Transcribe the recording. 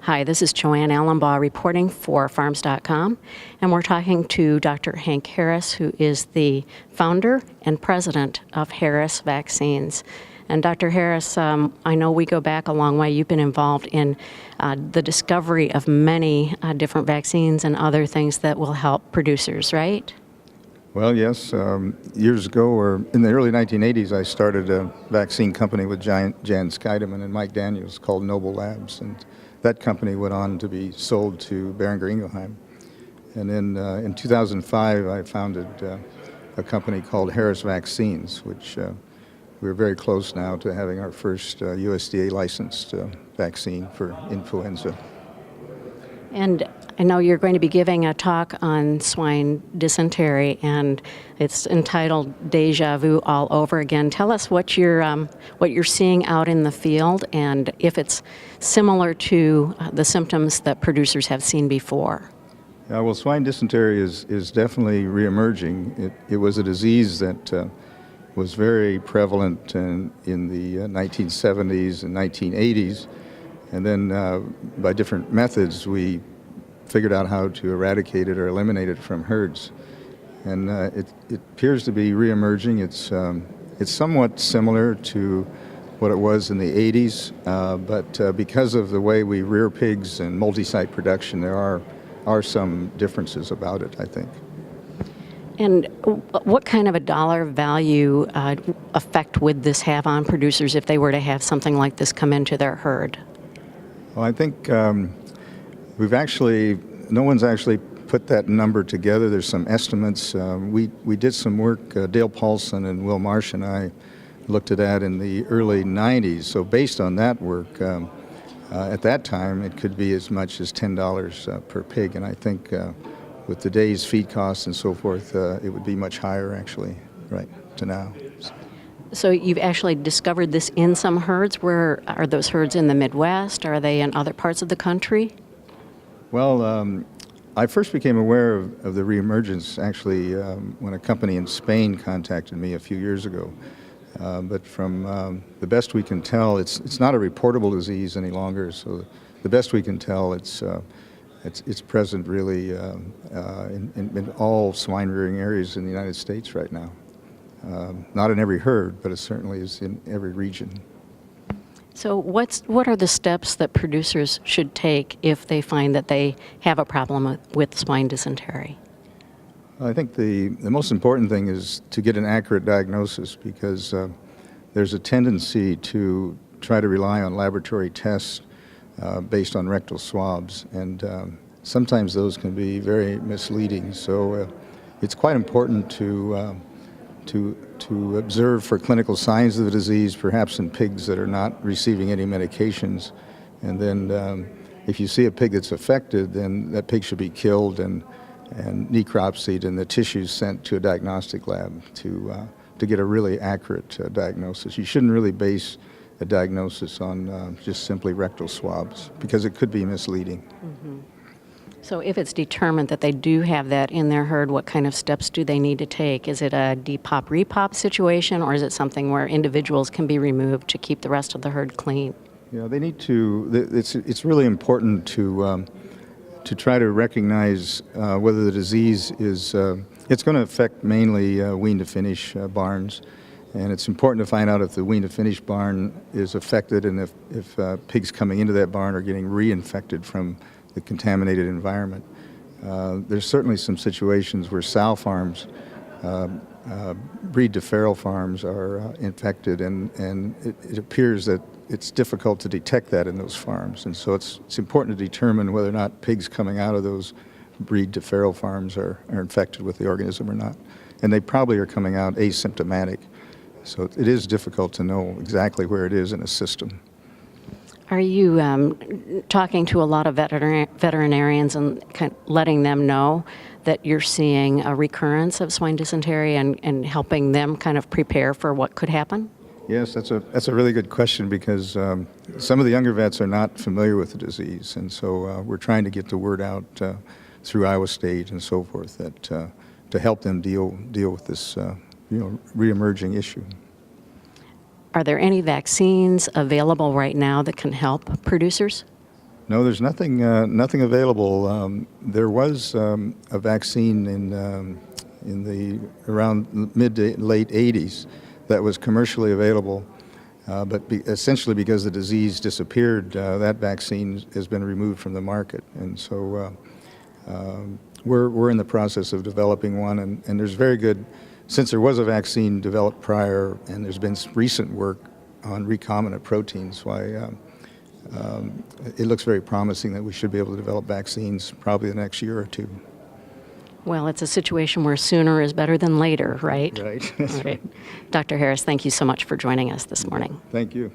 Hi, this is Joanne Allenbaugh reporting for Farms.com, and we're talking to Dr. Hank Harris, who is the founder and president of Harris Vaccines. And Dr. Harris, I know we go back a long way. You've been involved in the discovery of many different vaccines and other things that will help producers, right? Well, yes. Years ago, or in the early 1980s, I started a vaccine company with Jan Scheidemann and Mike Daniels called Noble Labs, and that company went on to be sold to Boehringer Ingelheim. And then in 2005, I founded a company called Harris Vaccines, which we're very close now to having our first USDA licensed vaccine for influenza. And I know you're going to be giving a talk on swine dysentery, and it's entitled Deja Vu All Over Again. Tell us what you're seeing out in the field and if it's similar to the symptoms that producers have seen before. Well, swine dysentery is definitely reemerging. It was a disease that was very prevalent in the 1970s and 1980s, and then by different methods we figured out how to eradicate it or eliminate it from herds. And it appears to be reemerging. It's somewhat similar to what it was in the 80s, but because of the way we rear pigs and multi-site production, there are some differences about it, I think. And what kind of a dollar value effect would this have on producers if they were to have something like this come into their herd? Well, I think no one's actually put that number together. There's some estimates. We did some work, Dale Paulson and Will Marsh and I looked at that in the early 90s. So based on that work, at that time it could be as much as $10 per pig. And I think with today's feed costs and so forth, it would be much higher actually, right to now. So you've actually discovered this in some herds. Where are those herds? In the Midwest? Are they in other parts of the country? Well, I first became aware of the reemergence actually when a company in Spain contacted me a few years ago. But from the best we can tell, it's not a reportable disease any longer. So the best we can tell, it's present really in all swine rearing areas in the United States right now. Not in every herd, but it certainly is in every region. So what are the steps that producers should take if they find that they have a problem with swine dysentery? I think the most important thing is to get an accurate diagnosis, because there's a tendency to try to rely on laboratory tests based on rectal swabs, and sometimes those can be very misleading. So it's quite important to observe for clinical signs of the disease, perhaps in pigs that are not receiving any medications. And then if you see a pig that's affected, then that pig should be killed and necropsied and the tissues sent to a diagnostic lab to get a really accurate diagnosis. You shouldn't really base a diagnosis on just simply rectal swabs, because it could be misleading. Mm-hmm. So if it's determined that they do have that in their herd, what kind of steps do they need to take? Is it a depop repop situation, or is it something where individuals can be removed to keep the rest of the herd clean? Yeah, they need to. It's really important to try to recognize whether the disease is. It's going to affect mainly wean to finish barns, and it's important to find out if the wean to finish barn is affected, and if pigs coming into that barn are getting reinfected from the contaminated environment. There's certainly some situations where sow farms, breed to feral farms, are infected, and it appears that it's difficult to detect that in those farms. And so it's important to determine whether or not pigs coming out of those breed to feral farms are infected with the organism or not. And they probably are coming out asymptomatic. So it is difficult to know exactly where it is in a system. Are you talking to a lot of veterinarians and kind of letting them know that you're seeing a recurrence of swine dysentery and helping them kind of prepare for what could happen? Yes, that's a really good question, because some of the younger vets are not familiar with the disease, and so we're trying to get the word out through Iowa State and so forth that to help them deal with this reemerging issue. Are there any vaccines available right now that can help producers? No, there's nothing available. There was a vaccine in the around mid to late 80s that was commercially available, but essentially because the disease disappeared, that vaccine has been removed from the market, and so we're in the process of developing one, and there's very good, since there was a vaccine developed prior, and there's been recent work on recombinant proteins, why it looks very promising that we should be able to develop vaccines probably the next year or two. Well, it's a situation where sooner is better than later, right? Right. All right. Dr. Harris, thank you so much for joining us this morning. Thank you.